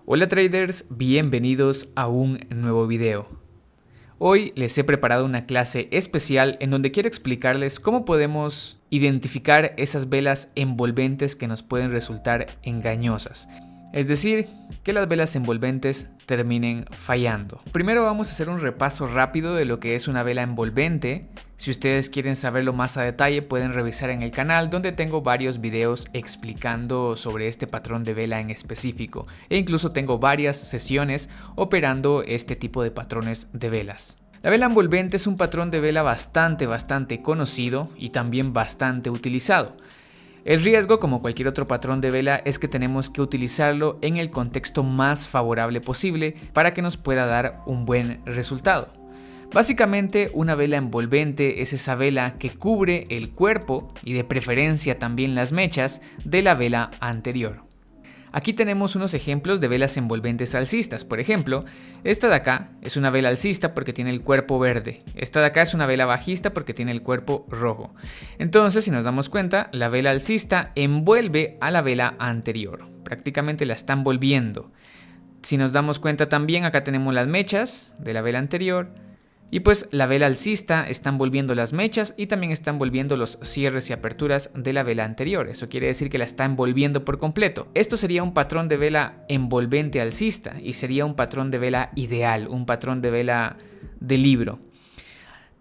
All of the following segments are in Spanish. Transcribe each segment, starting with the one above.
Hola traders, bienvenidos a un nuevo video. Hoy les he preparado una clase especial en donde quiero explicarles cómo podemos identificar esas velas envolventes que nos pueden resultar engañosas. Es decir, que las velas envolventes terminen fallando. Primero vamos a hacer un repaso rápido de lo que es una vela envolvente. Si ustedes quieren saberlo más a detalle, pueden revisar en el canal donde tengo varios videos explicando sobre este patrón de vela en específico. E incluso tengo varias sesiones operando este tipo de patrones de velas. La vela envolvente es un patrón de vela bastante conocido y también bastante utilizado. El riesgo, como cualquier otro patrón de vela, es que tenemos que utilizarlo en el contexto más favorable posible para que nos pueda dar un buen resultado. Básicamente, una vela envolvente es esa vela que cubre el cuerpo y de preferencia también las mechas de la vela anterior. Aquí tenemos unos ejemplos de velas envolventes alcistas. Por ejemplo, esta de acá es una vela alcista porque tiene el cuerpo verde. Esta de acá es una vela bajista porque tiene el cuerpo rojo. Entonces, si nos damos cuenta, la vela alcista envuelve a la vela anterior. Prácticamente la está envolviendo. Si nos damos cuenta también, acá tenemos las mechas de la vela anterior. Y pues la vela alcista está envolviendo las mechas y también está envolviendo los cierres y aperturas de la vela anterior. Eso quiere decir que la está envolviendo por completo. Esto sería un patrón de vela envolvente alcista y sería un patrón de vela ideal, un patrón de vela de libro.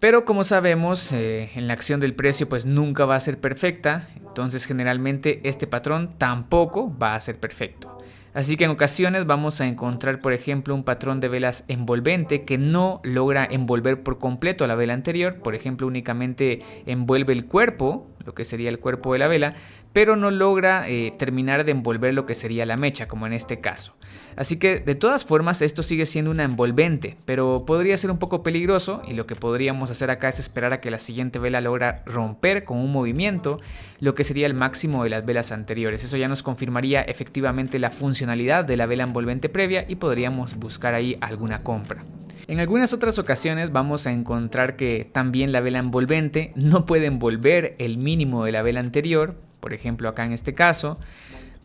Pero como sabemos, en la acción del precio pues nunca va a ser perfecta, entonces generalmente este patrón tampoco va a ser perfecto. Así que en ocasiones vamos a encontrar, por ejemplo, un patrón de velas envolvente que no logra envolver por completo a la vela anterior. Por ejemplo, únicamente envuelve el cuerpo, lo que sería el cuerpo de la vela, pero no logra terminar de envolver lo que sería la mecha, como en este caso. Así que de todas formas esto sigue siendo una envolvente, pero podría ser un poco peligroso y lo que podríamos hacer acá es esperar a que la siguiente vela logra romper con un movimiento lo que sería el máximo de las velas anteriores. Eso ya nos confirmaría efectivamente la funcionalidad de la vela envolvente previa y podríamos buscar ahí alguna compra. En algunas otras ocasiones vamos a encontrar que también la vela envolvente no puede envolver el mínimo de la vela anterior, por ejemplo acá en este caso,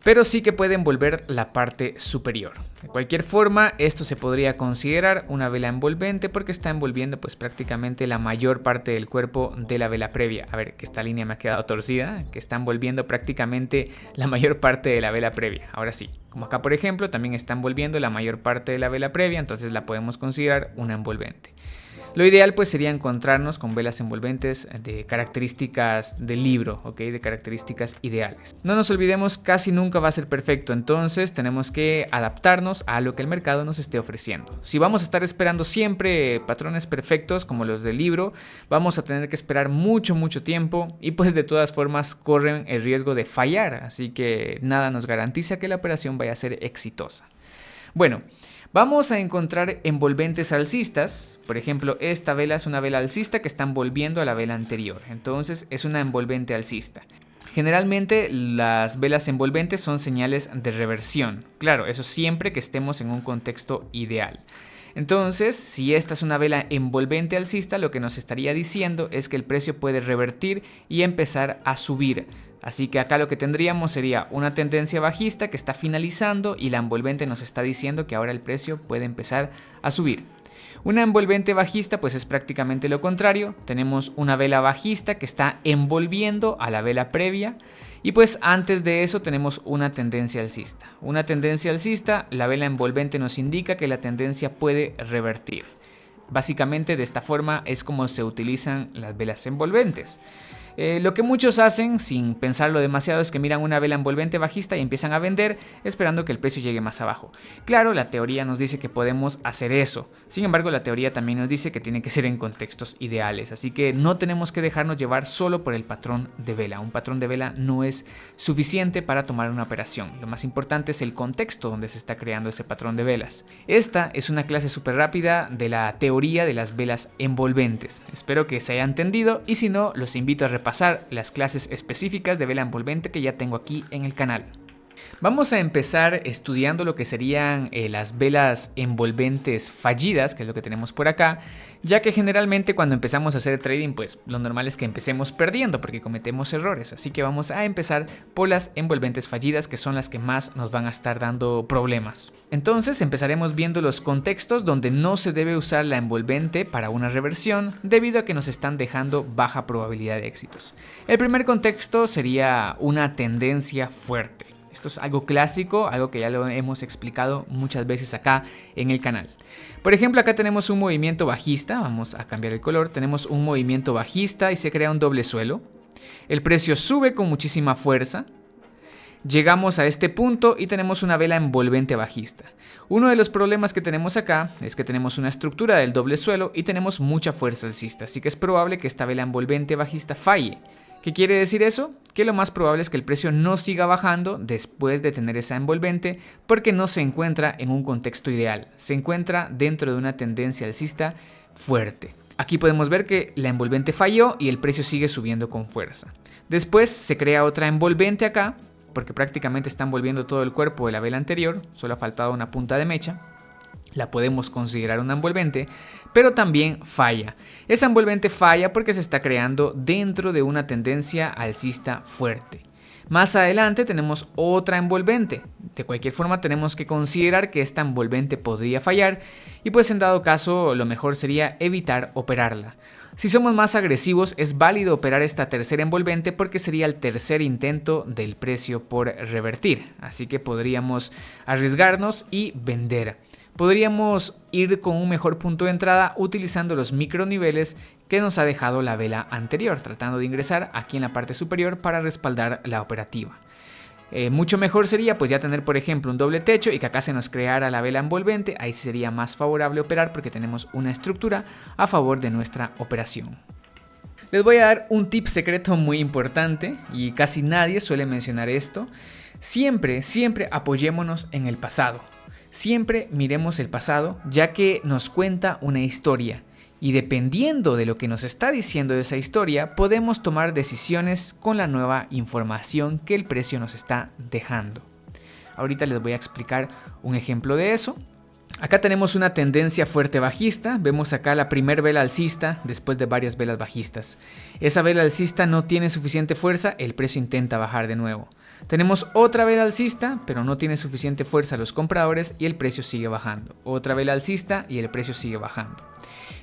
pero sí que puede envolver la parte superior. De cualquier forma, esto se podría considerar una vela envolvente porque está envolviendo pues prácticamente la mayor parte del cuerpo de la vela previa. A ver, que esta línea me ha quedado torcida, que está envolviendo prácticamente la mayor parte de la vela previa. Ahora sí, como acá por ejemplo, también está envolviendo la mayor parte de la vela previa, entonces la podemos considerar una envolvente. Lo ideal pues sería encontrarnos con velas envolventes de características del libro, ¿ok? De características ideales. No nos olvidemos, casi nunca va a ser perfecto, entonces tenemos que adaptarnos a lo que el mercado nos esté ofreciendo. Si vamos a estar esperando siempre patrones perfectos como los del libro, vamos a tener que esperar mucho tiempo y pues de todas formas corren el riesgo de fallar, así que nada nos garantiza que la operación vaya a ser exitosa. Bueno, vamos a encontrar envolventes alcistas. Por ejemplo, esta vela es una vela alcista que está envolviendo a la vela anterior. Entonces es una envolvente alcista. Generalmente las velas envolventes son señales de reversión. Claro, eso siempre que estemos en un contexto ideal. Entonces, si esta es una vela envolvente alcista, lo que nos estaría diciendo es que el precio puede revertir y empezar a subir. Así que acá lo que tendríamos sería una tendencia bajista que está finalizando y la envolvente nos está diciendo que ahora el precio puede empezar a subir. Una envolvente bajista pues es prácticamente lo contrario, tenemos una vela bajista que está envolviendo a la vela previa y pues antes de eso tenemos una tendencia alcista. Una tendencia alcista, la vela envolvente nos indica que la tendencia puede revertir. Básicamente de esta forma es como se utilizan las velas envolventes. Lo que muchos hacen sin pensarlo demasiado es que miran una vela envolvente bajista y empiezan a vender esperando que el precio llegue más abajo. Claro, la teoría nos dice que podemos hacer eso. Sin embargo, la teoría también nos dice que tiene que ser en contextos ideales. Así que no tenemos que dejarnos llevar solo por el patrón de vela. Un patrón de vela no es suficiente para tomar una operación. Lo más importante es el contexto donde se está creando ese patrón de velas. Esta es una clase súper rápida de la teoría de las velas envolventes. Espero que se haya entendido y si no, los invito a repasar las clases específicas de vela envolvente que ya tengo aquí en el canal. Vamos a empezar estudiando lo que serían las velas envolventes fallidas, que es lo que tenemos por acá, ya que generalmente cuando empezamos a hacer trading, pues lo normal es que empecemos perdiendo porque cometemos errores. Así que vamos a empezar por las envolventes fallidas, que son las que más nos van a estar dando problemas. Entonces empezaremos viendo los contextos donde no se debe usar la envolvente para una reversión debido a que nos están dejando baja probabilidad de éxitos. El primer contexto sería una tendencia fuerte. Esto es algo clásico, algo que ya lo hemos explicado muchas veces acá en el canal. Por ejemplo, acá tenemos un movimiento bajista, vamos a cambiar el color, tenemos un movimiento bajista y se crea un doble suelo. El precio sube con muchísima fuerza. Llegamos a este punto y tenemos una vela envolvente bajista. Uno de los problemas que tenemos acá es que tenemos una estructura del doble suelo y tenemos mucha fuerza alcista, así que es probable que esta vela envolvente bajista falle. ¿Qué quiere decir eso? Que lo más probable es que el precio no siga bajando después de tener esa envolvente porque no se encuentra en un contexto ideal, se encuentra dentro de una tendencia alcista fuerte. Aquí podemos ver que la envolvente falló y el precio sigue subiendo con fuerza. Después se crea otra envolvente acá, porque prácticamente está envolviendo todo el cuerpo de la vela anterior, solo ha faltado una punta de mecha. La podemos considerar una envolvente, pero también falla. Esa envolvente falla porque se está creando dentro de una tendencia alcista fuerte. Más adelante tenemos otra envolvente. De cualquier forma tenemos que considerar que esta envolvente podría fallar y pues en dado caso lo mejor sería evitar operarla. Si somos más agresivos es válido operar esta tercera envolvente porque sería el tercer intento del precio por revertir. Así que podríamos arriesgarnos y vender. Podríamos ir con un mejor punto de entrada utilizando los microniveles que nos ha dejado la vela anterior, tratando de ingresar aquí en la parte superior para respaldar la operativa. Mucho mejor sería pues ya tener por ejemplo un doble techo y que acá se nos creara la vela envolvente, ahí sería más favorable operar porque tenemos una estructura a favor de nuestra operación. Les voy a dar un tip secreto muy importante y casi nadie suele mencionar esto. Siempre apoyémonos en el pasado. Siempre miremos el pasado, ya que nos cuenta una historia y dependiendo de lo que nos está diciendo de esa historia, podemos tomar decisiones con la nueva información que el precio nos está dejando. Ahorita les voy a explicar un ejemplo de eso. Acá tenemos una tendencia fuerte bajista, vemos acá la primer vela alcista después de varias velas bajistas. Esa vela alcista no tiene suficiente fuerza, el precio intenta bajar de nuevo. Tenemos otra vela alcista, pero no tiene suficiente fuerza los compradores y el precio sigue bajando. Otra vela alcista y el precio sigue bajando.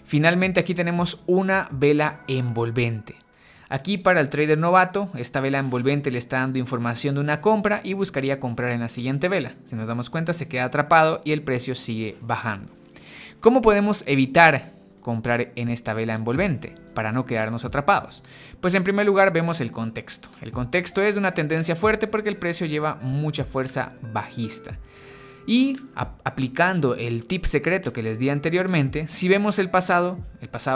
Finalmente aquí tenemos una vela envolvente. Aquí para el trader novato, esta vela envolvente le está dando información de una compra y buscaría comprar en la siguiente vela. Si nos damos cuenta se queda atrapado y el precio sigue bajando. ¿Cómo podemos evitar comprar en esta vela envolvente para no quedarnos atrapados? Pues en primer lugar vemos el contexto. El contexto es de una tendencia fuerte porque el precio lleva mucha fuerza bajista. Y aplicando el tip secreto que les di anteriormente, si vemos el pasado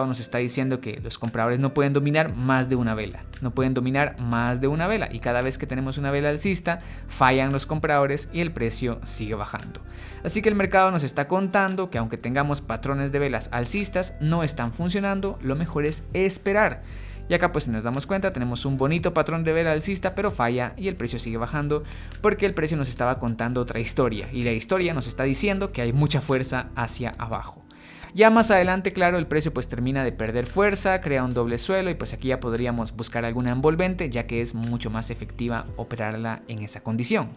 nos está diciendo que los compradores no pueden dominar más de una vela. No pueden dominar más de una vela y cada vez que tenemos una vela alcista fallan los compradores y el precio sigue bajando. Así que el mercado nos está contando que aunque tengamos patrones de velas alcistas no están funcionando, lo mejor es esperar. Y acá pues si nos damos cuenta tenemos un bonito patrón de vela alcista pero falla y el precio sigue bajando porque el precio nos estaba contando otra historia y la historia nos está diciendo que hay mucha fuerza hacia abajo. Ya más adelante, claro, el precio pues termina de perder fuerza, crea un doble suelo y pues aquí ya podríamos buscar alguna envolvente ya que es mucho más efectiva operarla en esa condición.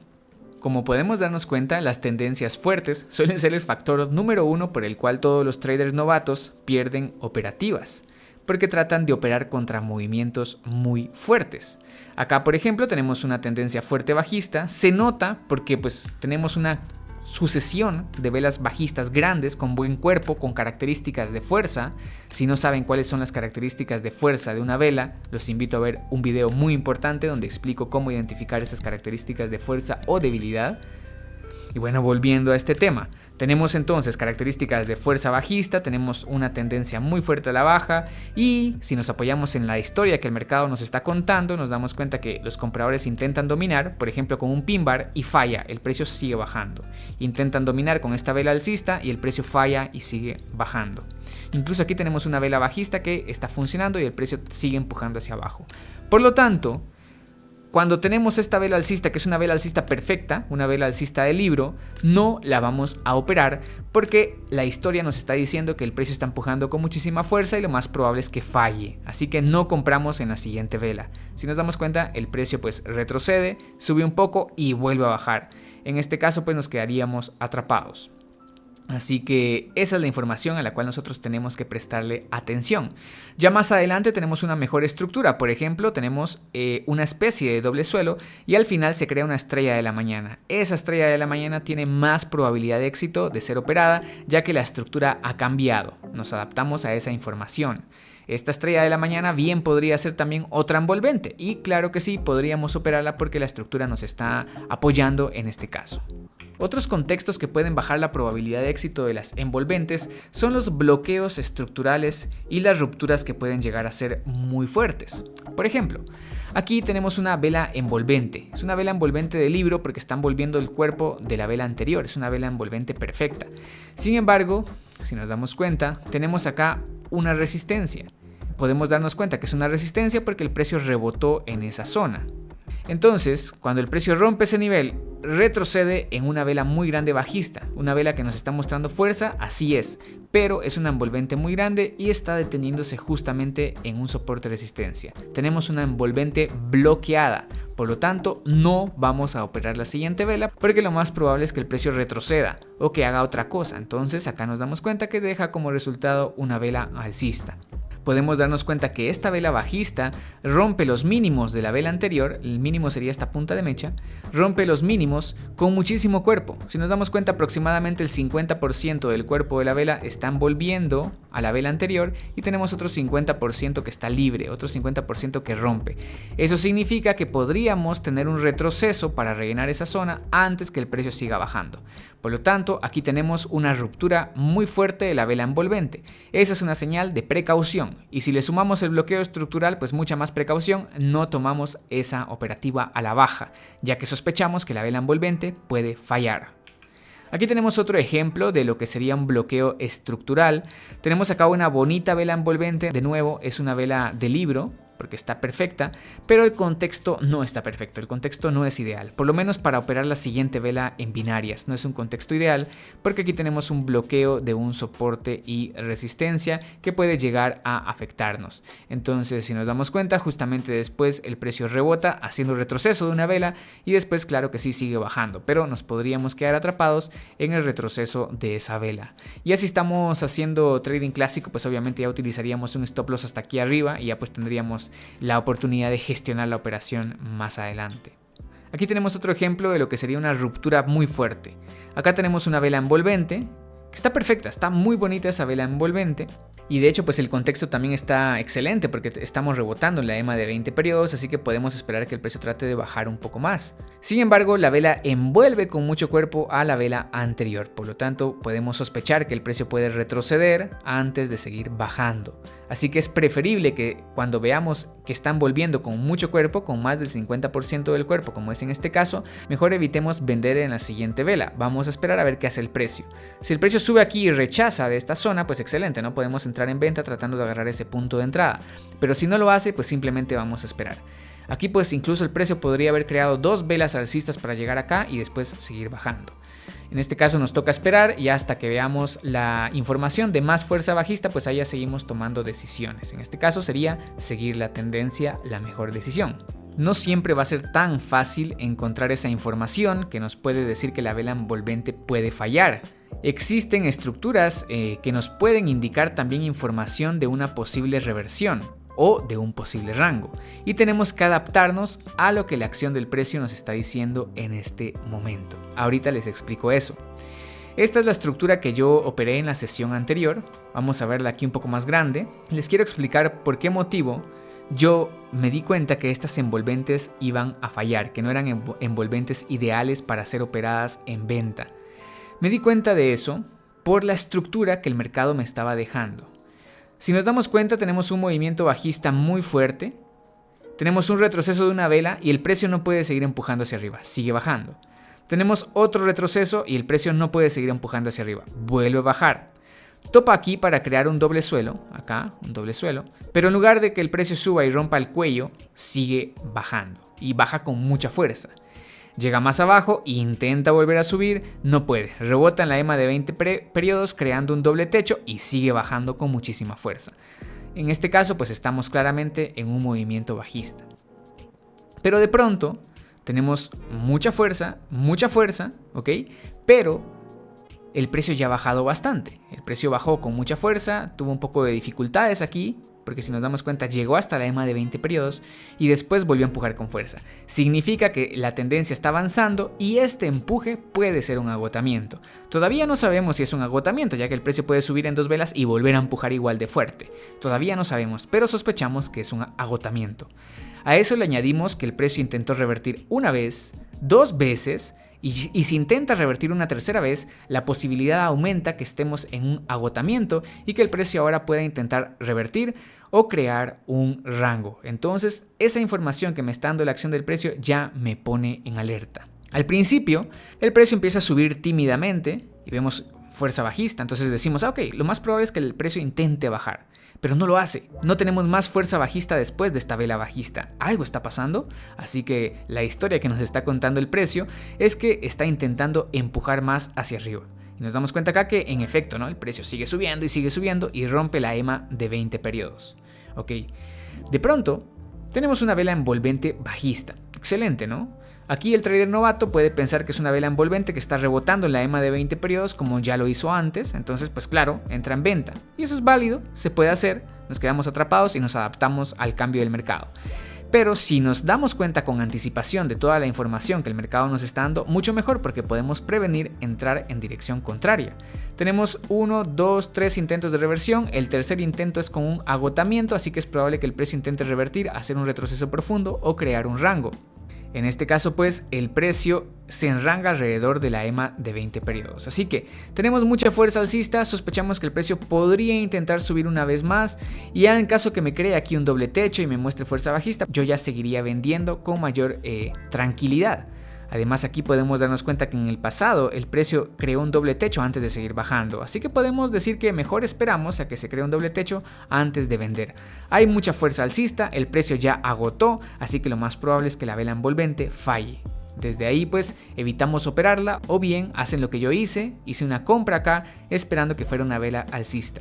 Como podemos darnos cuenta, las tendencias fuertes suelen ser el factor número uno por el cual todos los traders novatos pierden operativas, porque tratan de operar contra movimientos muy fuertes. Acá, por ejemplo, tenemos una tendencia fuerte bajista, se nota porque pues tenemos una sucesión de velas bajistas grandes con buen cuerpo, con características de fuerza. Si no saben cuáles son las características de fuerza de una vela, los invito a ver un video muy importante donde explico cómo identificar esas características de fuerza o debilidad. Y bueno, volviendo a este tema, tenemos entonces características de fuerza bajista, tenemos una tendencia muy fuerte a la baja y si nos apoyamos en la historia que el mercado nos está contando, nos damos cuenta que los compradores intentan dominar, por ejemplo con un pin bar y falla, el precio sigue bajando. Intentan dominar con esta vela alcista y el precio falla y sigue bajando. Incluso aquí tenemos una vela bajista que está funcionando y el precio sigue empujando hacia abajo. Por lo tanto, cuando tenemos esta vela alcista, que es una vela alcista perfecta, una vela alcista de libro, no la vamos a operar porque la historia nos está diciendo que el precio está empujando con muchísima fuerza y lo más probable es que falle. Así que no compramos en la siguiente vela. Si nos damos cuenta, el precio pues retrocede, sube un poco y vuelve a bajar. En este caso pues nos quedaríamos atrapados. Así que esa es la información a la cual nosotros tenemos que prestarle atención. Ya más adelante tenemos una mejor estructura. Por ejemplo, tenemos una especie de doble suelo y al final se crea una estrella de la mañana. Esa estrella de la mañana tiene más probabilidad de éxito de ser operada, ya que la estructura ha cambiado. Nos adaptamos a esa información. Esta estrella de la mañana bien podría ser también otra envolvente y claro que sí, podríamos operarla porque la estructura nos está apoyando en este caso. Otros contextos que pueden bajar la probabilidad de éxito de las envolventes son los bloqueos estructurales y las rupturas que pueden llegar a ser muy fuertes. Por ejemplo, aquí tenemos una vela envolvente. Es una vela envolvente de libro porque está envolviendo el cuerpo de la vela anterior. Es una vela envolvente perfecta. Sin embargo, si nos damos cuenta, tenemos acá una resistencia. Podemos darnos cuenta que es una resistencia porque el precio rebotó en esa zona. Entonces, cuando el precio rompe ese nivel, retrocede en una vela muy grande bajista, una vela que nos está mostrando fuerza, así es, pero es una envolvente muy grande y está deteniéndose justamente en un soporte de resistencia. Tenemos una envolvente bloqueada, por lo tanto no vamos a operar la siguiente vela porque lo más probable es que el precio retroceda o que haga otra cosa. Entonces acá nos damos cuenta que deja como resultado una vela alcista. Podemos darnos cuenta que esta vela bajista rompe los mínimos de la vela anterior, el mínimo sería esta punta de mecha, rompe los mínimos con muchísimo cuerpo. Si nos damos cuenta, aproximadamente el 50% del cuerpo de la vela está envolviendo a la vela anterior y tenemos otro 50% que está libre, otro 50% que rompe. Eso significa que podríamos tener un retroceso para rellenar esa zona antes que el precio siga bajando. Por lo tanto, aquí tenemos una ruptura muy fuerte de la vela envolvente. Esa es una señal de precaución. Y si le sumamos el bloqueo estructural, pues mucha más precaución, no tomamos esa operativa a la baja, ya que sospechamos que la vela envolvente puede fallar. Aquí tenemos otro ejemplo de lo que sería un bloqueo estructural. Tenemos acá una bonita vela envolvente, de nuevo es una vela de libro, porque está perfecta, pero el contexto no está perfecto, el contexto no es ideal, por lo menos para operar la siguiente vela en binarias, no es un contexto ideal porque aquí tenemos un bloqueo de un soporte y resistencia que puede llegar a afectarnos. Entonces, si nos damos cuenta, justamente después el precio rebota haciendo un retroceso de una vela y después claro que sí sigue bajando, pero nos podríamos quedar atrapados en el retroceso de esa vela. Y así estamos haciendo trading clásico, pues obviamente ya utilizaríamos un stop loss hasta aquí arriba y ya pues tendríamos la oportunidad de gestionar la operación más adelante. Aquí tenemos otro ejemplo de lo que sería una ruptura muy fuerte. Acá tenemos una vela envolvente que está perfecta, está muy bonita esa vela envolvente. Y de hecho pues el contexto también está excelente porque estamos rebotando en la EMA de 20 periodos, así que podemos esperar que el precio trate de bajar un poco más. Sin embargo, la vela envuelve con mucho cuerpo a la vela anterior, por lo tanto podemos sospechar que el precio puede retroceder antes de seguir bajando. Así que es preferible que cuando veamos que están volviendo con mucho cuerpo, con más del 50% del cuerpo, como es en este caso, mejor evitemos vender en la siguiente vela. Vamos a esperar a ver qué hace el precio. Si el precio sube aquí y rechaza de esta zona, pues excelente, no podemos entrar en venta tratando de agarrar ese punto de entrada. Pero si no lo hace, pues simplemente vamos a esperar. Aquí pues incluso el precio podría haber creado dos velas alcistas para llegar acá y después seguir bajando. En este caso nos toca esperar y hasta que veamos la información de más fuerza bajista, pues ahí ya seguimos tomando decisiones. En este caso sería seguir la tendencia la mejor decisión. No siempre va a ser tan fácil encontrar esa información que nos puede decir que la vela envolvente puede fallar. Existen estructuras que nos pueden indicar también información de una posible reversión o de un posible rango y tenemos que adaptarnos a lo que la acción del precio nos está diciendo en este momento. Ahorita les explico eso. Esta es la estructura que yo operé en la sesión anterior. Vamos a verla aquí un poco más grande. Les quiero explicar por qué motivo yo me di cuenta que estas envolventes iban a fallar, que no eran envolventes ideales para ser operadas en venta. Me di cuenta de eso por la estructura que el mercado me estaba dejando. Si nos damos cuenta, tenemos un movimiento bajista muy fuerte, tenemos un retroceso de una vela y el precio no puede seguir empujando hacia arriba, sigue bajando. Tenemos otro retroceso y el precio no puede seguir empujando hacia arriba, vuelve a bajar. Topa aquí para crear un doble suelo, acá un doble suelo, pero en lugar de que el precio suba y rompa el cuello, sigue bajando y baja con mucha fuerza. Llega más abajo e intenta volver a subir, no puede, rebota en la EMA de 20 periodos creando un doble techo y sigue bajando con muchísima fuerza. En este caso pues estamos claramente en un movimiento bajista. Pero de pronto tenemos mucha fuerza, ¿ok? Pero el precio ya ha bajado bastante. El precio bajó con mucha fuerza, tuvo un poco de dificultades aquí, porque si nos damos cuenta llegó hasta la EMA de 20 periodos y después volvió a empujar con fuerza. Significa que la tendencia está avanzando y este empuje puede ser un agotamiento. Todavía no sabemos si es un agotamiento, ya que el precio puede subir en 2 velas y volver a empujar igual de fuerte. Todavía no sabemos, pero sospechamos que es un agotamiento. A eso le añadimos que el precio intentó revertir una vez, 2 veces, y si intenta revertir una tercera vez, la posibilidad aumenta que estemos en un agotamiento y que el precio ahora pueda intentar revertir o crear un rango. Entonces, esa información que me está dando la acción del precio ya me pone en alerta. Al principio, el precio empieza a subir tímidamente y vemos fuerza bajista, entonces decimos, ok, lo más probable es que el precio intente bajar, pero no lo hace. No tenemos más fuerza bajista después de esta vela bajista. Algo está pasando, así que la historia que nos está contando el precio es que está intentando empujar más hacia arriba. Y nos damos cuenta acá que en efecto, ¿no? El precio sigue subiendo y rompe la EMA de 20 periodos. Ok, de pronto tenemos una vela envolvente bajista. Excelente, ¿no? Aquí el trader novato puede pensar que es una vela envolvente que está rebotando en la EMA de 20 periodos como ya lo hizo antes, entonces pues claro, entra en venta. Y eso es válido, se puede hacer, nos quedamos atrapados y nos adaptamos al cambio del mercado. Pero si nos damos cuenta con anticipación de toda la información que el mercado nos está dando, mucho mejor porque podemos prevenir entrar en dirección contraria. Tenemos 1, 2, 3 intentos de reversión, el tercer intento es con un agotamiento, así que es probable que el precio intente revertir, hacer un retroceso profundo o crear un rango. En este caso pues el precio se enranga alrededor de la EMA de 20 periodos. Así que tenemos mucha fuerza alcista, sospechamos que el precio podría intentar subir una vez más y ya en caso que me cree aquí un doble techo y me muestre fuerza bajista, yo ya seguiría vendiendo con mayor tranquilidad. Además aquí podemos darnos cuenta que en el pasado el precio creó un doble techo antes de seguir bajando, así que podemos decir que mejor esperamos a que se cree un doble techo antes de vender. Hay mucha fuerza alcista, el precio ya agotó, así que lo más probable es que la vela envolvente falle. Desde ahí pues evitamos operarla o bien hacen lo que yo hice una compra acá esperando que fuera una vela alcista.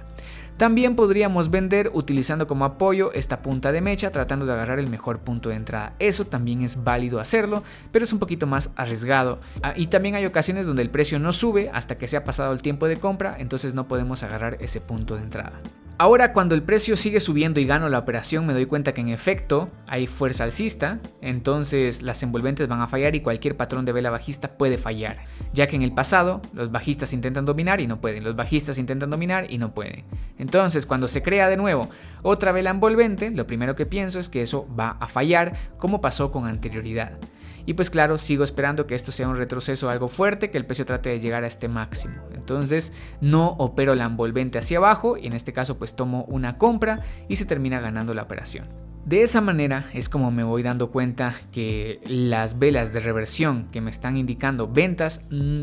También podríamos vender utilizando como apoyo esta punta de mecha tratando de agarrar el mejor punto de entrada. Eso también es válido hacerlo, pero es un poquito más arriesgado. Y también hay ocasiones donde el precio no sube hasta que se ha pasado el tiempo de compra, entonces no podemos agarrar ese punto de entrada. Ahora cuando el precio sigue subiendo y gano la operación me doy cuenta que en efecto hay fuerza alcista, entonces las envolventes van a fallar y cualquier patrón de vela bajista puede fallar, ya que en el pasado los bajistas intentan dominar y no pueden, los bajistas intentan dominar y no pueden. Entonces cuando se crea de nuevo otra vela envolvente, lo primero que pienso es que eso va a fallar como pasó con anterioridad. Y pues claro, sigo esperando que esto sea un retroceso algo fuerte, que el precio trate de llegar a este máximo. Entonces no opero la envolvente hacia abajo y en este caso pues tomo una compra y se termina ganando la operación. De esa manera es como me voy dando cuenta que las velas de reversión que me están indicando ventas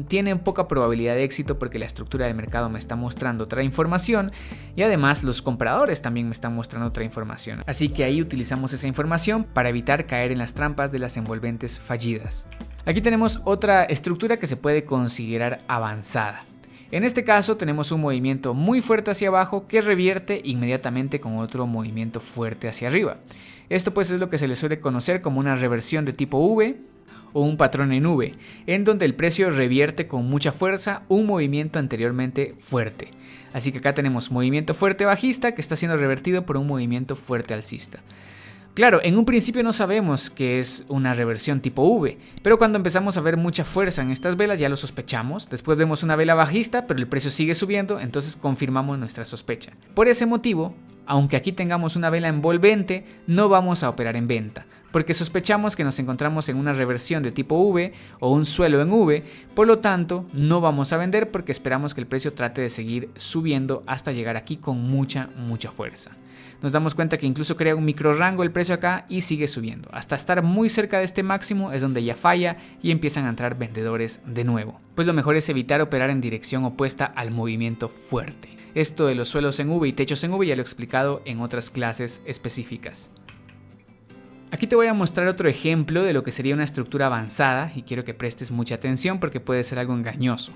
tienen poca probabilidad de éxito porque la estructura del mercado me está mostrando otra información y además los compradores también me están mostrando otra información. Así que ahí utilizamos esa información para evitar caer en las trampas de las envolventes fallidas. Aquí tenemos otra estructura que se puede considerar avanzada. En este caso tenemos un movimiento muy fuerte hacia abajo que revierte inmediatamente con otro movimiento fuerte hacia arriba. Esto pues es lo que se le suele conocer como una reversión de tipo V o un patrón en V, en donde el precio revierte con mucha fuerza un movimiento anteriormente fuerte. Así que acá tenemos movimiento fuerte bajista que está siendo revertido por un movimiento fuerte alcista. Claro, en un principio no sabemos que es una reversión tipo V, pero cuando empezamos a ver mucha fuerza en estas velas ya lo sospechamos, después vemos una vela bajista pero el precio sigue subiendo, entonces confirmamos nuestra sospecha. Por ese motivo, aunque aquí tengamos una vela envolvente, no vamos a operar en venta, porque sospechamos que nos encontramos en una reversión de tipo V o un suelo en V, por lo tanto no vamos a vender porque esperamos que el precio trate de seguir subiendo hasta llegar aquí con mucha fuerza. Nos damos cuenta que incluso crea un micro rango el precio acá y sigue subiendo. Hasta estar muy cerca de este máximo es donde ya falla y empiezan a entrar vendedores de nuevo. pues lo mejor es evitar operar en dirección opuesta al movimiento fuerte. Esto de los suelos en V y techos en V ya lo he explicado en otras clases específicas. Aquí te voy a mostrar otro ejemplo de lo que sería una estructura avanzada y quiero que prestes mucha atención porque puede ser algo engañoso.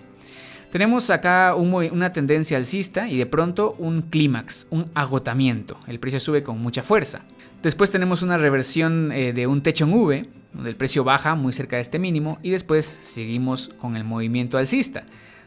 Tenemos acá una tendencia alcista y de pronto un clímax, un agotamiento. El precio sube con mucha fuerza. Después tenemos una reversión de un techo en V, donde el precio baja muy cerca de este mínimo y después seguimos con el movimiento alcista.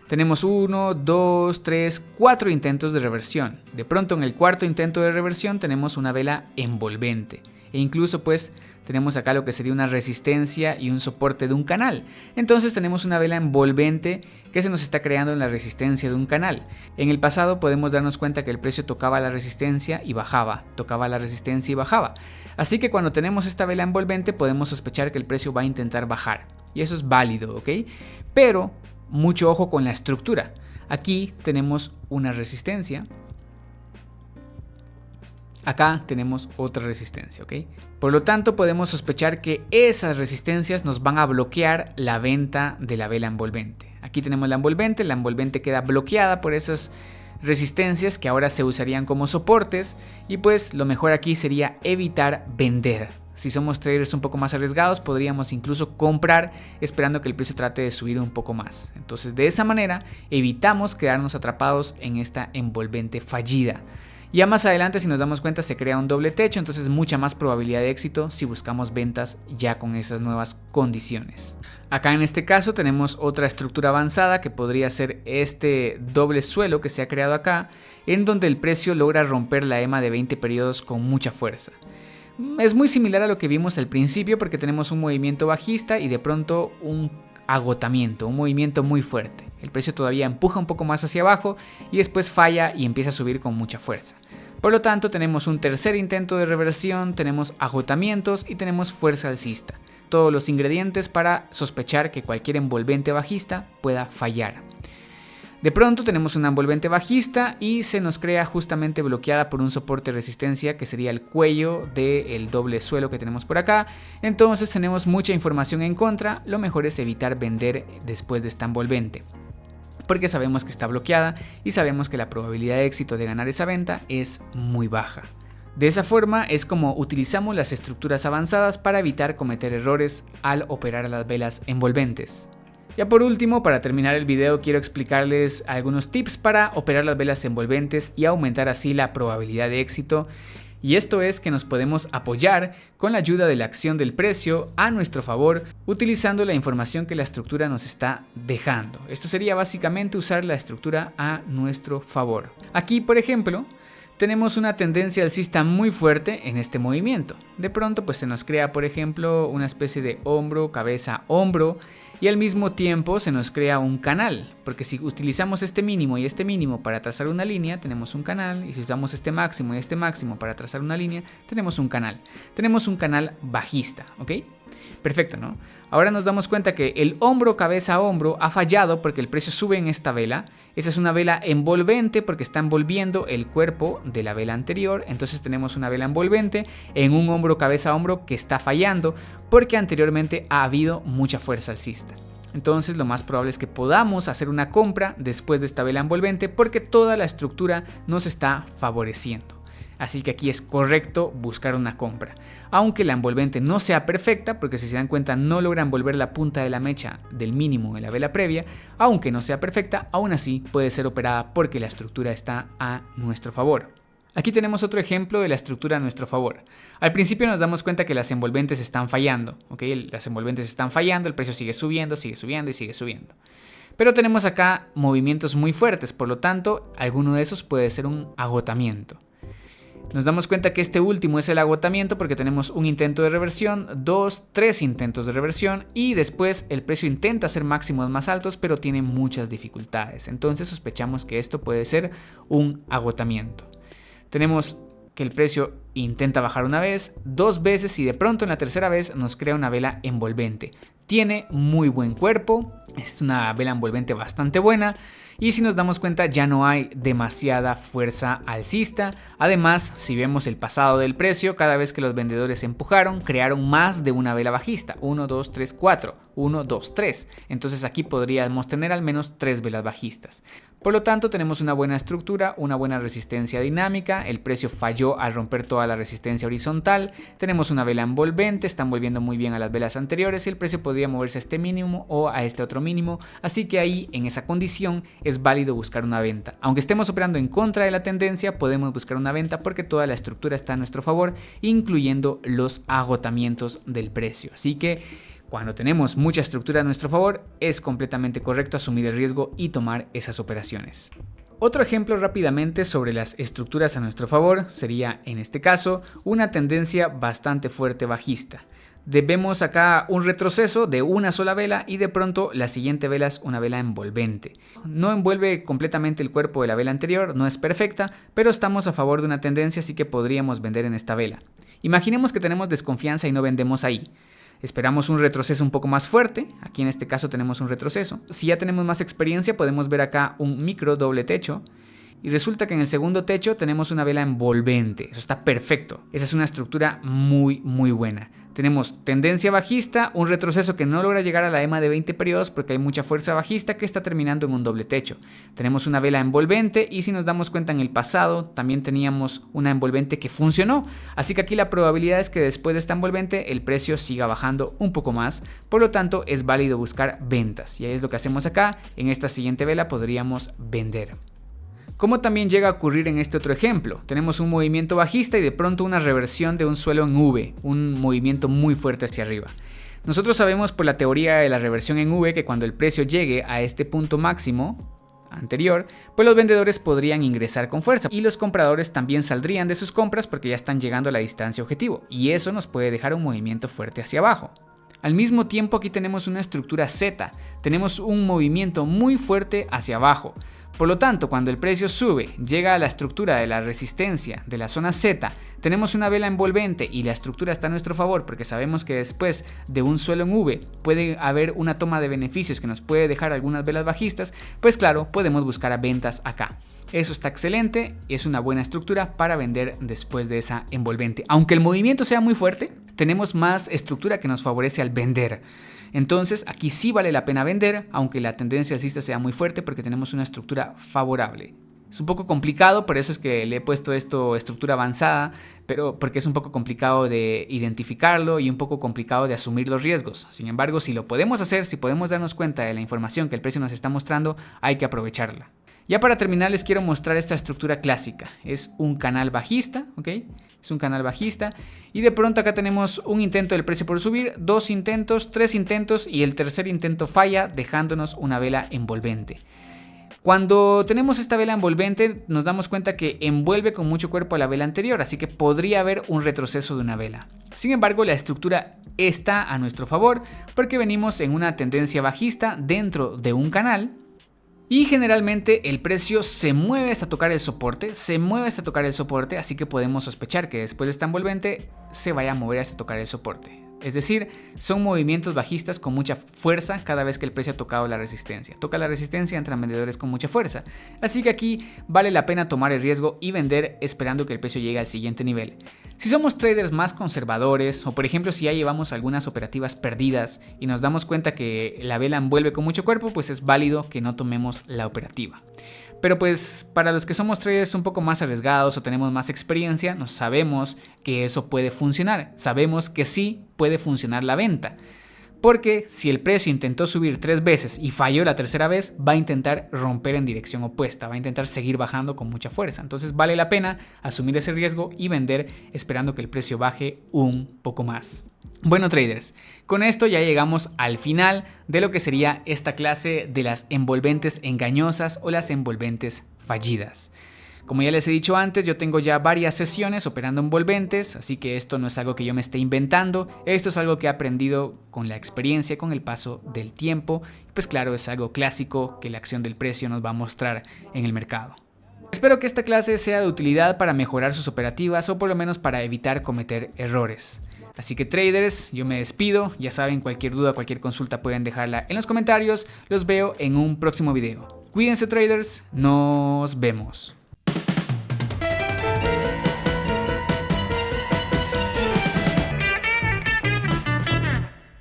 Tenemos 1, 2, 3, 4 intentos de reversión. De pronto en el cuarto intento de reversión tenemos una vela envolvente. E incluso pues tenemos acá lo que sería una resistencia y un soporte de un canal. Entonces tenemos una vela envolvente que se nos está creando en la resistencia de un canal. En el pasado podemos darnos cuenta que el precio tocaba la resistencia y bajaba, tocaba la resistencia y bajaba. Así que cuando tenemos esta vela envolvente podemos sospechar que el precio va a intentar bajar. Y eso es válido, ¿ok? Pero mucho ojo con la estructura. Aquí tenemos una resistencia. Acá tenemos otra resistencia, ¿ok? Por lo tanto, podemos sospechar que esas resistencias nos van a bloquear la venta de la vela envolvente. Aquí tenemos la envolvente queda bloqueada por esas resistencias que ahora se usarían como soportes y pues lo mejor aquí sería evitar vender. Si somos traders un poco más arriesgados, podríamos incluso comprar esperando que el precio trate de subir un poco más. Entonces, de esa manera, evitamos quedarnos atrapados en esta envolvente fallida. Ya más adelante, si nos damos cuenta, se crea un doble techo, entonces mucha más probabilidad de éxito si buscamos ventas ya con esas nuevas condiciones. Acá en este caso tenemos otra estructura avanzada que podría ser este doble suelo que se ha creado acá, en donde el precio logra romper la EMA de 20 periodos con mucha fuerza. Es muy similar a lo que vimos al principio porque tenemos un movimiento bajista y de pronto un agotamiento, un movimiento muy fuerte. El precio todavía empuja un poco más hacia abajo y después falla y empieza a subir con mucha fuerza. Por lo tanto, tenemos un tercer intento de reversión, tenemos agotamientos y tenemos fuerza alcista. Todos los ingredientes para sospechar que cualquier envolvente bajista pueda fallar. De pronto tenemos una envolvente bajista y se nos crea justamente bloqueada por un soporte de resistencia que sería el cuello del doble suelo que tenemos por acá. Entonces tenemos mucha información en contra, lo mejor es evitar vender después de esta envolvente, porque sabemos que está bloqueada y sabemos que la probabilidad de éxito de ganar esa venta es muy baja. De esa forma es como utilizamos las estructuras avanzadas para evitar cometer errores al operar a las velas envolventes. Ya por último, para terminar el video, quiero explicarles algunos tips para operar las velas envolventes y aumentar así la probabilidad de éxito. Y esto es que nos podemos apoyar con la ayuda de la acción del precio a nuestro favor utilizando la información que la estructura nos está dejando. Esto sería básicamente usar la estructura a nuestro favor. Aquí, por ejemplo, tenemos una tendencia alcista muy fuerte en este movimiento. De pronto pues se nos crea, por ejemplo, una especie de hombro, cabeza, hombro y al mismo tiempo se nos crea un canal, porque si utilizamos este mínimo y este mínimo para trazar una línea, tenemos un canal, y si usamos este máximo y este máximo para trazar una línea, tenemos un canal. Tenemos un canal bajista, ¿ok? Perfecto, ¿no? Ahora nos damos cuenta que el hombro, cabeza, hombro ha fallado porque el precio sube en esta vela. Esa es una vela envolvente porque está envolviendo el cuerpo de la vela anterior. Entonces tenemos una vela envolvente en un hombro, cabeza, hombro que está fallando porque anteriormente ha habido mucha fuerza alcista. Entonces lo más probable es que podamos hacer una compra después de esta vela envolvente porque toda la estructura nos está favoreciendo. Así que aquí es correcto buscar una compra, aunque la envolvente no sea perfecta, porque si se dan cuenta no logra envolver la punta de la mecha del mínimo de la vela previa, aunque no sea perfecta, aún así puede ser operada porque la estructura está a nuestro favor. Aquí tenemos otro ejemplo de la estructura a nuestro favor. Al principio nos damos cuenta que las envolventes están fallando, ¿ok? Las envolventes están fallando, el precio sigue subiendo y sigue subiendo. Pero tenemos acá movimientos muy fuertes, por lo tanto, alguno de esos puede ser un agotamiento. Nos damos cuenta que este último es el agotamiento porque tenemos un intento de reversión, 2, 3 intentos de reversión y después el precio intenta hacer máximos más altos pero tiene muchas dificultades. Entonces sospechamos que esto puede ser un agotamiento. Tenemos que el precio intenta bajar una vez, 2 veces y de pronto en la tercera vez nos crea una vela envolvente. Tiene muy buen cuerpo, es una vela envolvente bastante buena y si nos damos cuenta ya no hay demasiada fuerza alcista. Además, si vemos el pasado del precio, cada vez que los vendedores empujaron, crearon más de una vela bajista. 1, 2, 3, 4. 1, 2, 3. Entonces aquí podríamos tener al menos 3 velas bajistas. Por lo tanto, tenemos una buena estructura, una buena resistencia dinámica, el precio falló al romper toda la resistencia horizontal, tenemos una vela envolvente, está envolviendo muy bien a las velas anteriores y el precio podría moverse a este mínimo o a este otro mínimo, así que ahí, en esa condición, es válido buscar una venta. Aunque estemos operando en contra de la tendencia, podemos buscar una venta porque toda la estructura está a nuestro favor, incluyendo los agotamientos del precio. Así que cuando tenemos mucha estructura a nuestro favor, es completamente correcto asumir el riesgo y tomar esas operaciones. Otro ejemplo rápidamente sobre las estructuras a nuestro favor sería, en este caso, una tendencia bastante fuerte bajista. Vemos acá un retroceso de una sola vela y de pronto la siguiente vela es una vela envolvente. No envuelve completamente el cuerpo de la vela anterior, no es perfecta, pero estamos a favor de una tendencia, así que podríamos vender en esta vela. Imaginemos que tenemos desconfianza y no vendemos ahí. Esperamos un retroceso un poco más fuerte, aquí en este caso tenemos un retroceso. Si ya tenemos más experiencia podemos ver acá un micro doble techo y resulta que en el segundo techo tenemos una vela envolvente, eso está perfecto, esa es una estructura muy buena. Tenemos tendencia bajista, un retroceso que no logra llegar a la EMA de 20 periodos porque hay mucha fuerza bajista que está terminando en un doble techo. Tenemos una vela envolvente y si nos damos cuenta en el pasado también teníamos una envolvente que funcionó. Así que aquí la probabilidad es que después de esta envolvente el precio siga bajando un poco más. Por lo tanto es válido buscar ventas y ahí es lo que hacemos acá. En esta siguiente vela podríamos vender. Como también llega a ocurrir en este otro ejemplo, tenemos un movimiento bajista y de pronto una reversión de un suelo en V, un movimiento muy fuerte hacia arriba. Nosotros sabemos por la teoría de la reversión en V que cuando el precio llegue a este punto máximo anterior, pues los vendedores podrían ingresar con fuerza y los compradores también saldrían de sus compras porque ya están llegando a la distancia objetivo y eso nos puede dejar un movimiento fuerte hacia abajo. Al mismo tiempo aquí tenemos una estructura Z, tenemos un movimiento muy fuerte hacia abajo. Por lo tanto, cuando el precio sube, llega a la estructura de la resistencia de la zona Z, tenemos una vela envolvente y la estructura está a nuestro favor porque sabemos que después de un suelo en V puede haber una toma de beneficios que nos puede dejar algunas velas bajistas, pues claro, podemos buscar a ventas acá. Eso está excelente, es una buena estructura para vender después de esa envolvente. Aunque el movimiento sea muy fuerte, tenemos más estructura que nos favorece al vender. Entonces aquí sí vale la pena vender, aunque la tendencia alcista sea muy fuerte porque tenemos una estructura favorable. Es un poco complicado, por eso es que le he puesto esto estructura avanzada, pero porque es un poco complicado de identificarlo y un poco complicado de asumir los riesgos. Sin embargo, si lo podemos hacer, si podemos darnos cuenta de la información que el precio nos está mostrando, hay que aprovecharla. Ya para terminar les quiero mostrar esta estructura clásica. Es un canal bajista, ¿ok? Es un canal bajista y de pronto acá tenemos un intento del precio por subir, 2 intentos, 3 intentos y el tercer intento falla dejándonos una vela envolvente. Cuando tenemos esta vela envolvente nos damos cuenta que envuelve con mucho cuerpo a la vela anterior, así que podría haber un retroceso de una vela. Sin embargo, la estructura está a nuestro favor porque venimos en una tendencia bajista dentro de un canal. Y generalmente el precio se mueve hasta tocar el soporte, así que podemos sospechar que después de esta envolvente se vaya a mover hasta tocar el soporte. Es decir, son movimientos bajistas con mucha fuerza cada vez que el precio ha tocado la resistencia. Toca la resistencia, entran vendedores con mucha fuerza. Así que aquí vale la pena tomar el riesgo y vender esperando que el precio llegue al siguiente nivel. Si somos traders más conservadores o por ejemplo si ya llevamos algunas operativas perdidas y nos damos cuenta que la vela envuelve con mucho cuerpo, pues es válido que no tomemos la operativa. Pero pues para los que somos traders un poco más arriesgados o tenemos más experiencia, nos sabemos que eso puede funcionar. Sabemos que sí puede funcionar la venta. Porque si el precio intentó subir 3 veces y falló la tercera vez, va a intentar romper en dirección opuesta, va a intentar seguir bajando con mucha fuerza. Entonces vale la pena asumir ese riesgo y vender esperando que el precio baje un poco más. Bueno traders, con esto ya llegamos al final de lo que sería esta clase de las envolventes engañosas o las envolventes fallidas. Como ya les he dicho antes, yo tengo ya varias sesiones operando envolventes, así que esto no es algo que yo me esté inventando, esto es algo que he aprendido con la experiencia, con el paso del tiempo, pues claro, es algo clásico que la acción del precio nos va a mostrar en el mercado. Espero que esta clase sea de utilidad para mejorar sus operativas o por lo menos para evitar cometer errores. Así que traders, yo me despido. Ya saben, cualquier duda, cualquier consulta pueden dejarla en los comentarios. Los veo en un próximo video. Cuídense traders, nos vemos.